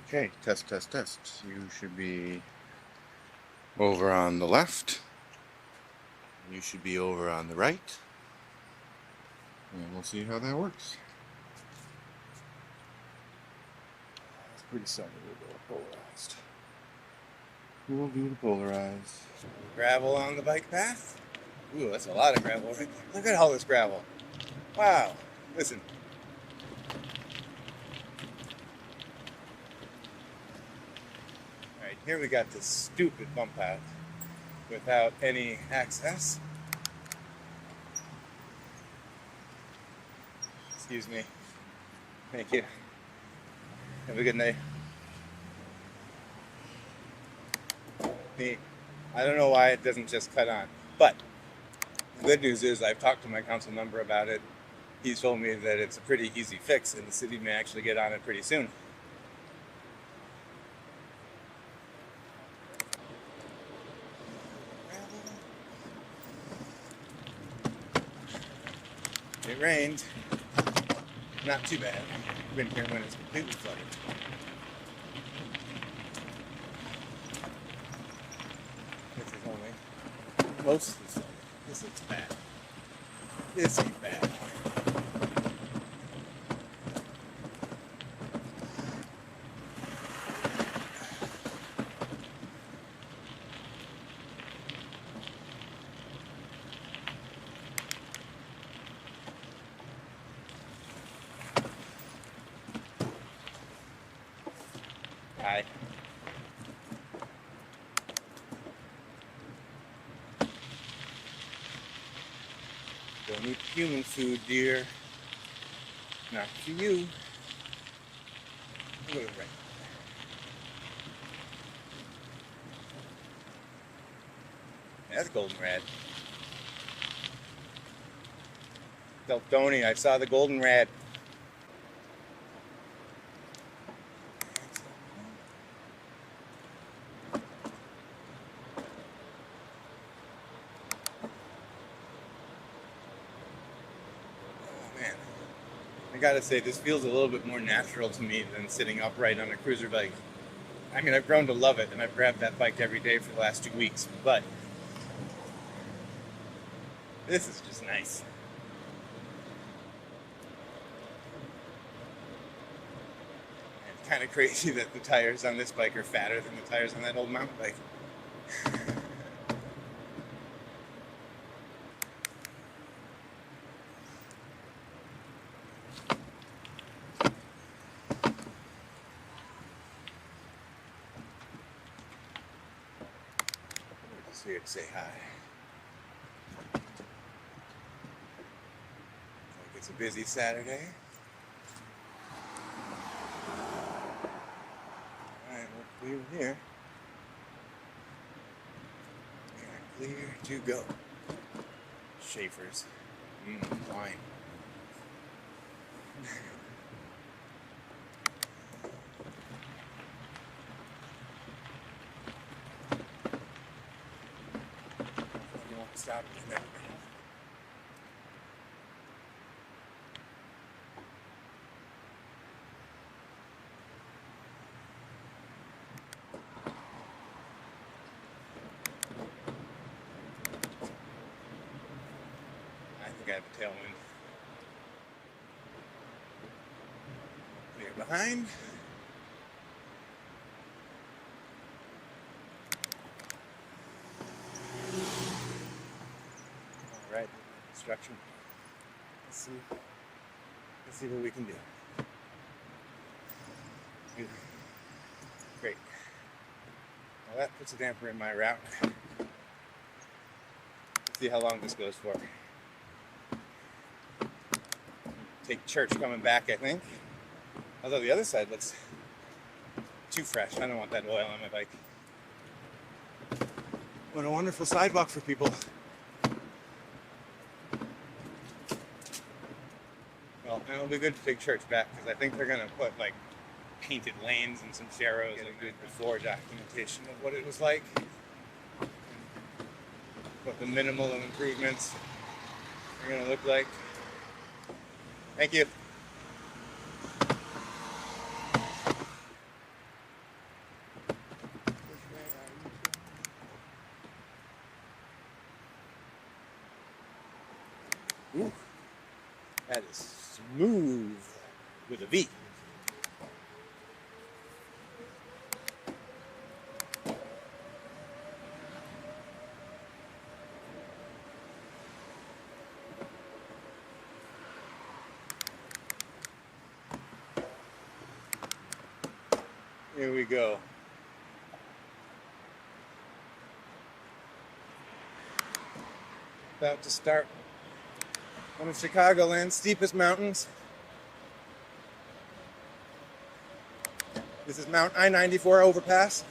Okay, test, test, test. You should be over on the left. You should be over on the right. And we'll see how that works. It's pretty sunny. We'll go polarized. We'll do the polarized. Gravel on the bike path. Ooh, that's a lot of gravel. Look at all this gravel. Wow. Listen. Alright, here we got this stupid bump out without any access. Excuse me. Thank you. Have a good night. I don't know why it doesn't just cut on, but the good news is I've talked to my council member about it. He's told me that it's a pretty easy fix and the city may actually get on it pretty soon. It rained. Not too bad. I've been here when it's completely flooded. This is only mostly flooded. This looks bad. This ain't bad. Hi. Don't eat human food, dear. Not for you. Look at it right. That's goldenrod. Deltoni, I saw the goldenrod. I gotta say, this feels a little bit more natural to me than sitting upright on a cruiser bike. I mean, I've grown to love it, and I've grabbed that bike every day for the last 2 weeks, but this is just nice. It's kind of crazy that the tires on this bike are fatter than the tires on that old mountain bike. Here to say hi. Like it's a busy Saturday. Alright, we're clear here. We are clear to go. Schaefer's. Wine. Stop it. I think I have a tailwind. Clear behind. Alright, construction. Let's see what we can do. Great. Well, that puts a damper in my route. Let's see how long this goes for. Take church coming back, I think. Although the other side looks too fresh. I don't want that oil on my bike. What a wonderful sidewalk for people. Well, it'll be good to take church back because I think they're going to put like painted lanes and some sharrows and a good before documentation of what it was like. What the minimal improvements are going to look like. Thank you. Ooh, that is smooth with a V. Here we go. About to start one of Chicagoland's steepest mountains. This is Mount I-94 overpass.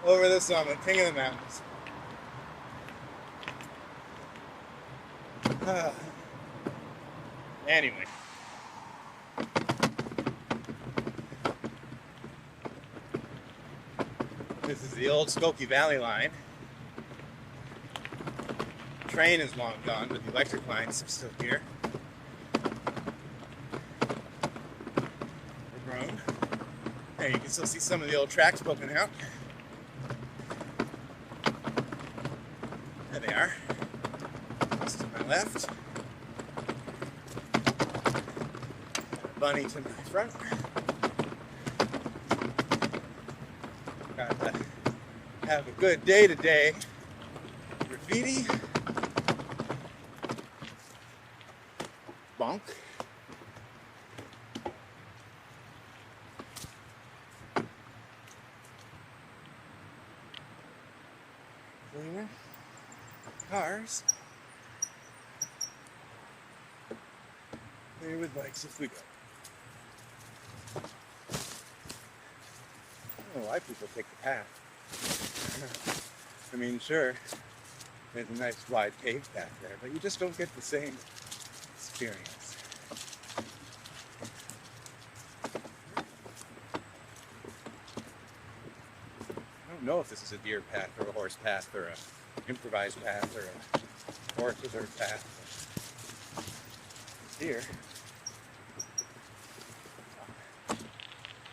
Over the summit, king of the mountains. Anyway. This is the old Skokie Valley line. The train is long gone, but the electric lines are still here. They're grown. There, you can still see some of the old tracks poking out. There they are. This to my left. Bunny to my front. Got to have a good day today. Graffiti. Bonk. Cleaner. Cars. Clear with bikes if we go. I don't know why people take the path. I mean, sure, there's a nice wide paved path there, but you just don't get the same experience. I don't know if this is a deer path or a horse path or an improvised path or a horse reserve path. It's deer.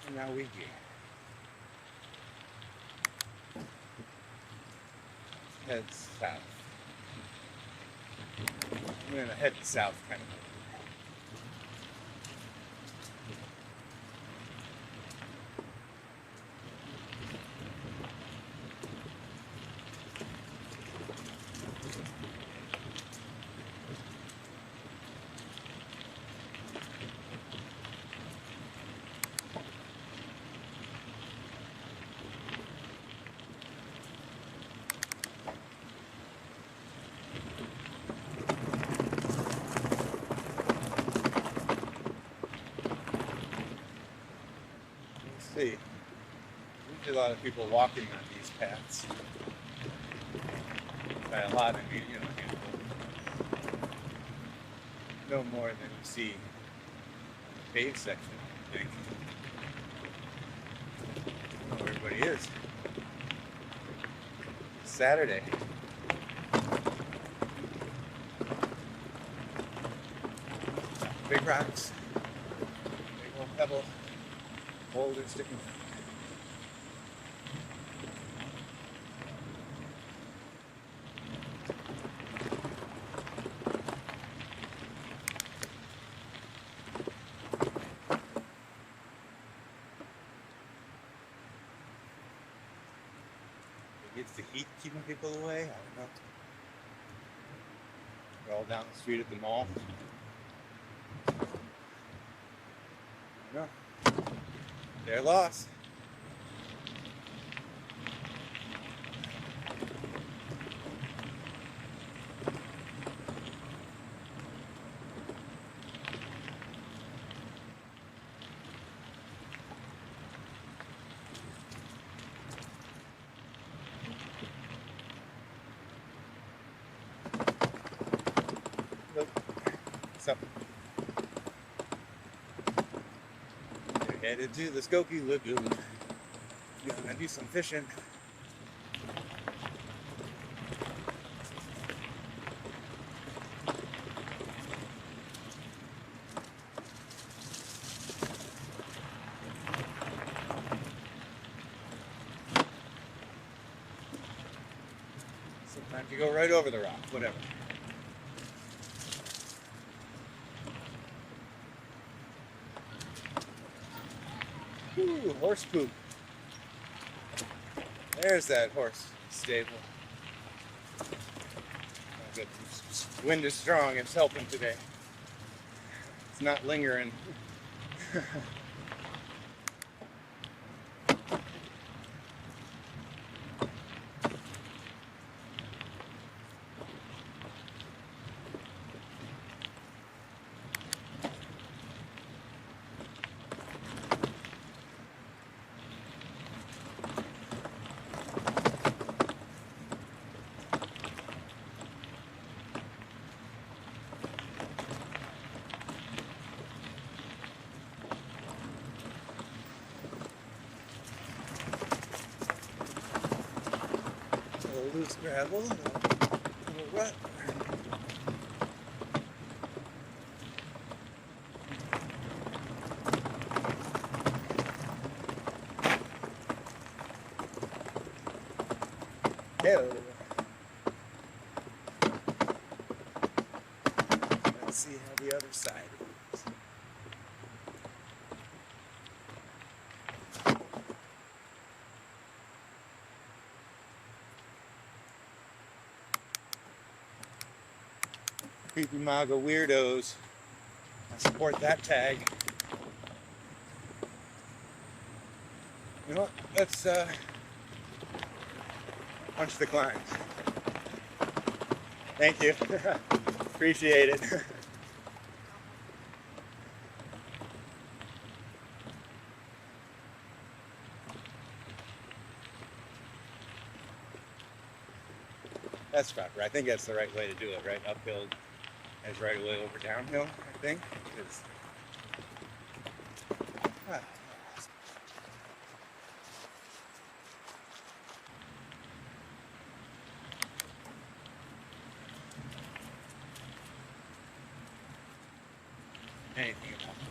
And now we get. Head south. I'm gonna head south kind of. See, there's a lot of people walking on these paths. By a lot, I mean, no more than you see in the paved section, I think. I don't know where everybody is. It's Saturday. Big rocks, big old pebble. Boulder sticking. It's the heat keeping people away. I don't know. We're all down the street at the mall. No. They're lost. Look. So. Headed to the Skokie Lagoon. Gonna do some fishing. go right over the rock, whatever. Ooh, horse poop. There's that horse stable. Oh, good. The wind is strong. It's helping today. It's not lingering. Loose gravel, a little rut. Hello. Let's see how the other side is. Creepy MAGA weirdos. I support that tag. You know what? Let's punch the climb. Thank you. Appreciate it. That's proper. I think that's the right way to do it, right? Uphill as right away over downhill, I think. Anything about it.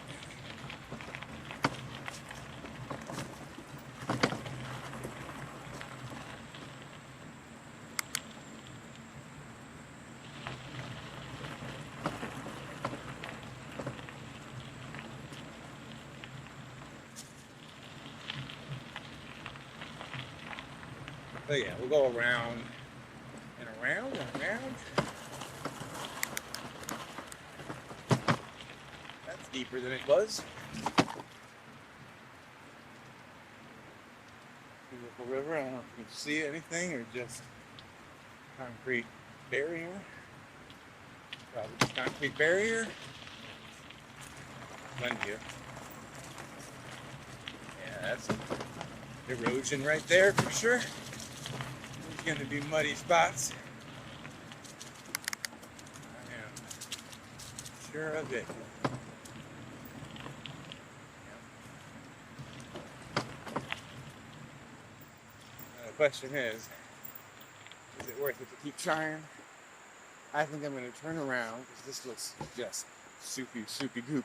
So yeah, we'll go around and around and around. That's deeper than it was. Beautiful river. I don't know if you can see anything or just concrete barrier. Probably just concrete barrier. Blend here. Yeah, that's erosion right there for sure. There's gonna be muddy spots. I am sure of it. The question is it worth it to keep trying? I think I'm going to turn around because this looks just soupy goop.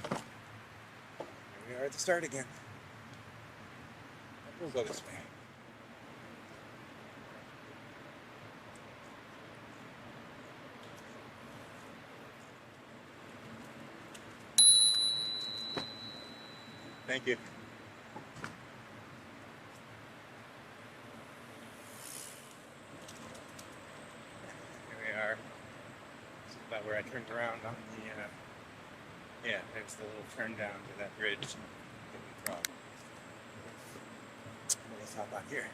Here we are at the start again. We'll go this way. Thank you. Here we are. This is about where I turned around on the, yeah, there's the little turn down to that bridge that we dropped. Let's hop out here.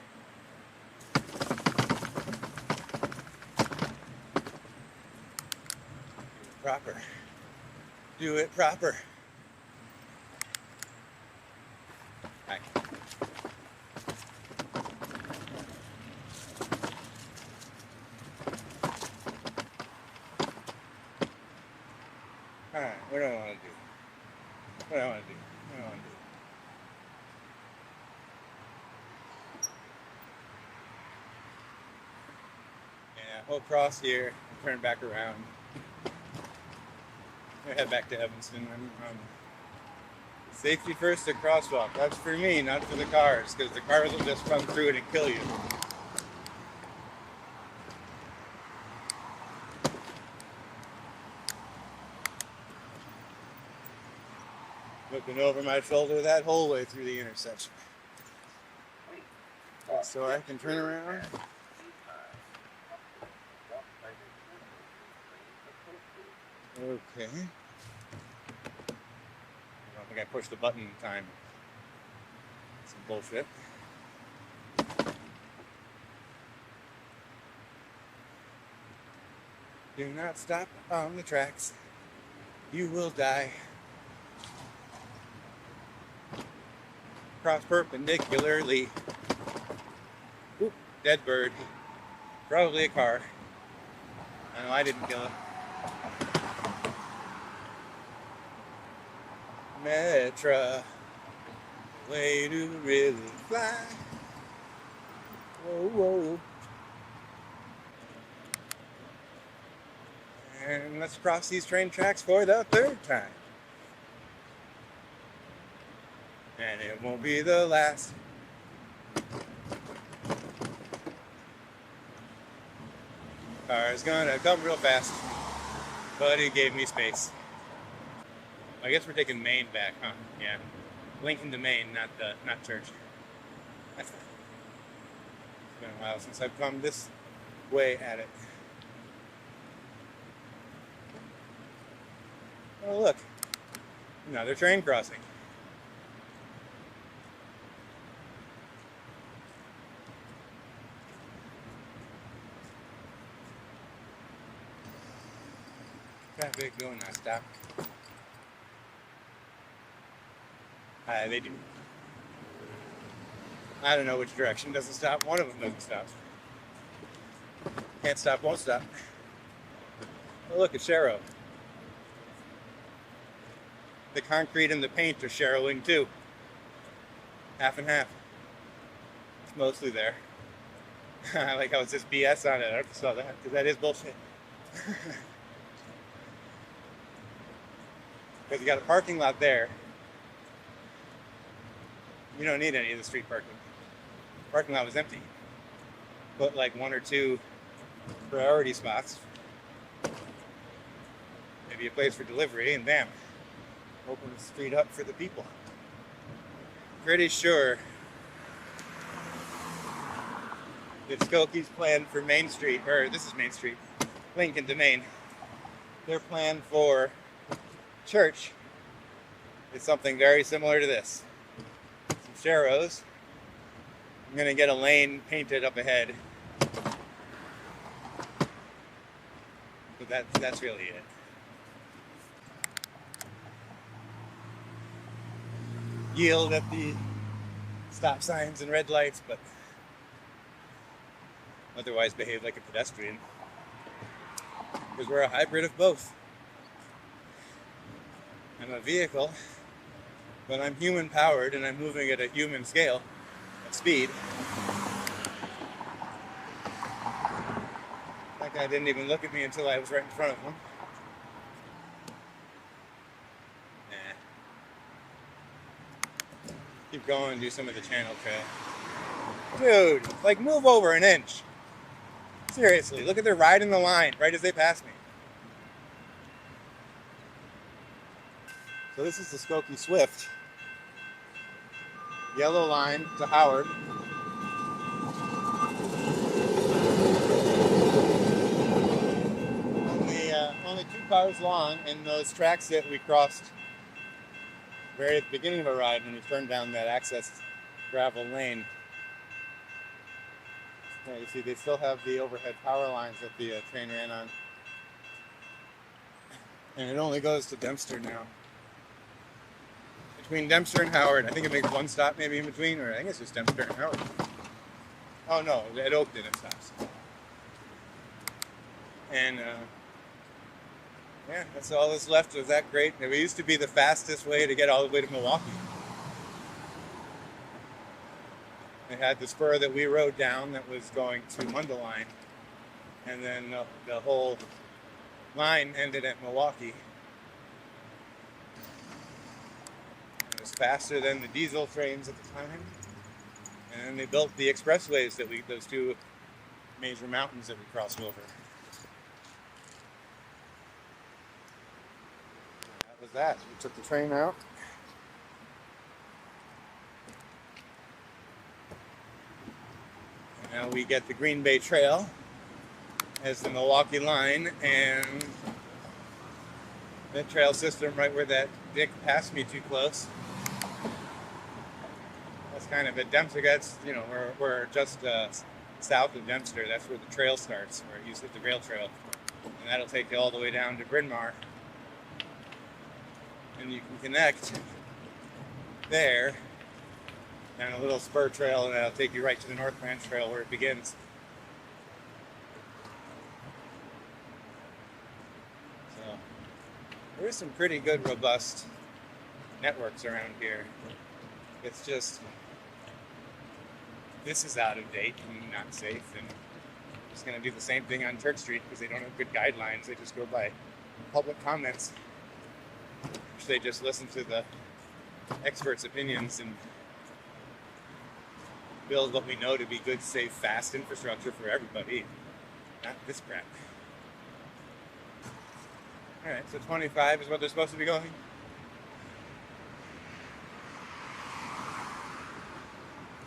Do it proper. Do it proper. Hi. Alright, what do I want to do? What do I want to do? What do I want to do? Yeah, we'll cross here and turn back around. We'll head back to Evanston. Safety first at crosswalk. That's for me, not for the cars, because the cars will just run through it and kill you. Looking over my shoulder that whole way through the intersection. So I can turn around. Okay. I don't think I pushed the button in time. Some bullshit. Do not stop on the tracks. You will die. Cross perpendicularly. Oop, dead bird. Probably a car. I know I didn't kill it. Metra, way to really fly. Whoa, whoa. And let's cross these train tracks for the third time. And it won't be the last. Car's gonna come real fast, but he gave me space. I guess we're taking Maine back, huh? Yeah. Lincoln to Maine, not church. It's been a while since I've come this way at it. Oh, look. Another train crossing. Traffic going not stop. They do. I don't know which direction doesn't stop. One of them doesn't stop. Can't stop, won't stop. Oh, look, it's Sharrow. The concrete and the paint are sharrowing too. Half and half. It's mostly there. I like how it says BS on it. I saw that, because that is bullshit. Because you got a parking lot there. You don't need any of the street parking. The parking lot was empty. Put like one or two priority spots. Maybe a place for delivery, and bam. Open the street up for the people. Pretty sure that Skokie's plan for Main Street, or this is Main Street, Lincoln to Maine, their plan for church is something very similar to this. Some sharrows. I'm gonna get a lane painted up ahead. But that's really it. Yield at the stop signs and red lights, but otherwise behave like a pedestrian. Because we're a hybrid of both. I'm a vehicle, but I'm human powered and I'm moving at a human scale, at speed. That guy didn't even look at me until I was right in front of him. Keep going, do some of the channel trail. Dude, like move over an inch. Seriously, look at they're riding the line right as they pass me. So this is the Skokie Swift. Yellow line to Howard. Only 2 cars long, and those tracks that we crossed very at the beginning of a ride when we turned down that access gravel lane. Yeah, you see they still have the overhead power lines that the train ran on. And it only goes to Dempster now. Between Dempster and Howard, I think it makes one stop maybe in between, or I think it's just Dempster and Howard. Oh no, at Oakton it stops. And yeah, that's all that's left of that great. It used to be the fastest way to get all the way to Milwaukee. It had the spur that we rode down that was going to Mundelein, and then the whole line ended at Milwaukee. It was faster than the diesel trains at the time. And then they built the expressways that those two major mountains that we crossed over. That was that. We took the train out. And now we get the Green Bay Trail as the Milwaukee line, and the trail system right where that dick passed me too close. That's kind of at Dempster. That's, you know, we're just south of Dempster. That's where the trail starts, where it used to be the rail trail. And that'll take you all the way down to Bryn Mawr. And you can connect there down a little spur trail, and that'll take you right to the North Branch Trail where it begins. So there is some pretty good, robust networks around here. It's just, this is out of date and not safe, and I'm just going to do the same thing on Turk Street because they don't have good guidelines. They just go by public comments. They just listen to the experts' opinions and build what we know to be good, safe, fast infrastructure for everybody. Not this crap. Alright, so 25 is what they're supposed to be going.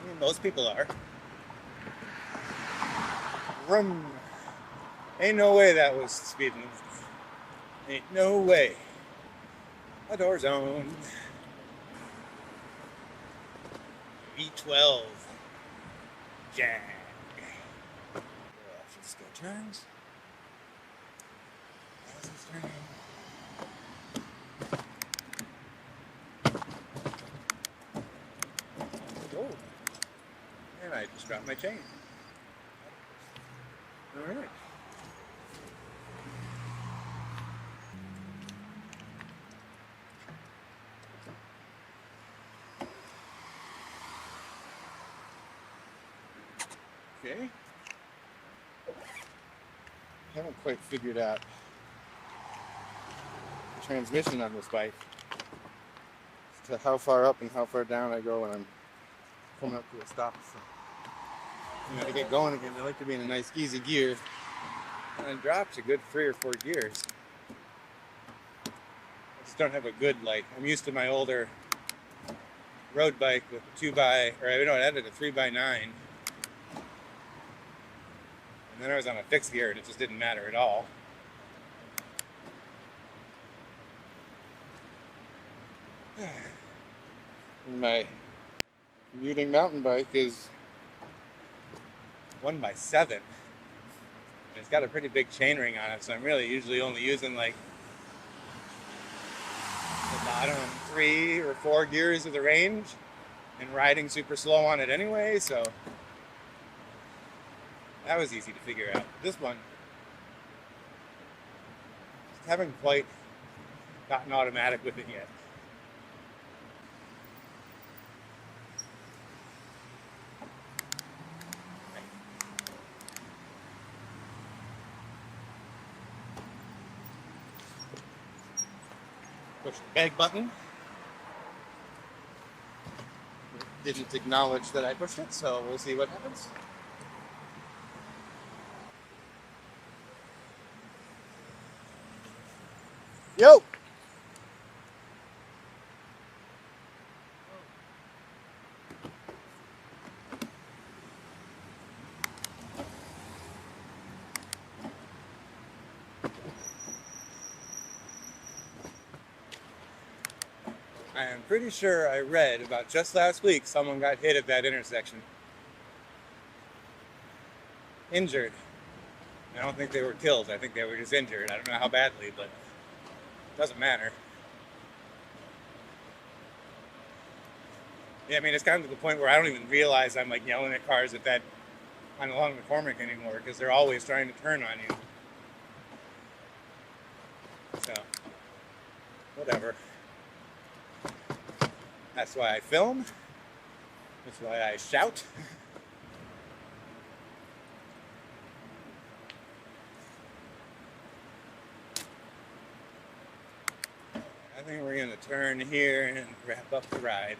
I mean, most people are. Run. Ain't no way that was speed limit. Ain't no way. A door zone. V12. Jag. Just go turns. Oh. And I just dropped my chain. Alright. Okay. I haven't quite figured out the transmission on this bike, to how far up and how far down I go when I'm coming up to a stop. So, you know, to get going again, I like to be in a nice easy gear, and it drops a good 3 or 4 gears. I just don't have a good, like, I'm used to my older road bike with a 2x, or I added a 3x9. And then I was on a fixed gear and it just didn't matter at all. And my commuting mountain bike is 1x7. And it's got a pretty big chainring on it, so I'm really usually only using like the bottom 3 or 4 gears of the range and riding super slow on it anyway, so that was easy to figure out. This one, just haven't quite gotten automatic with it yet. Push the bag button. It didn't acknowledge that I pushed it, so we'll see what happens. Yo! I am pretty sure I read about just last week someone got hit at that intersection. Injured. I don't think they were killed. I think they were just injured. I don't know how badly, but it doesn't matter. Yeah, I mean, it's kind of to the point where I don't even realize I'm like yelling at cars along McCormick anymore, because they're always trying to turn on you. So, whatever. That's why I film. That's why I shout. think we're going to turn here and wrap up the ride.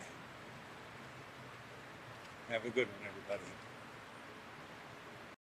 Have a good one, everybody.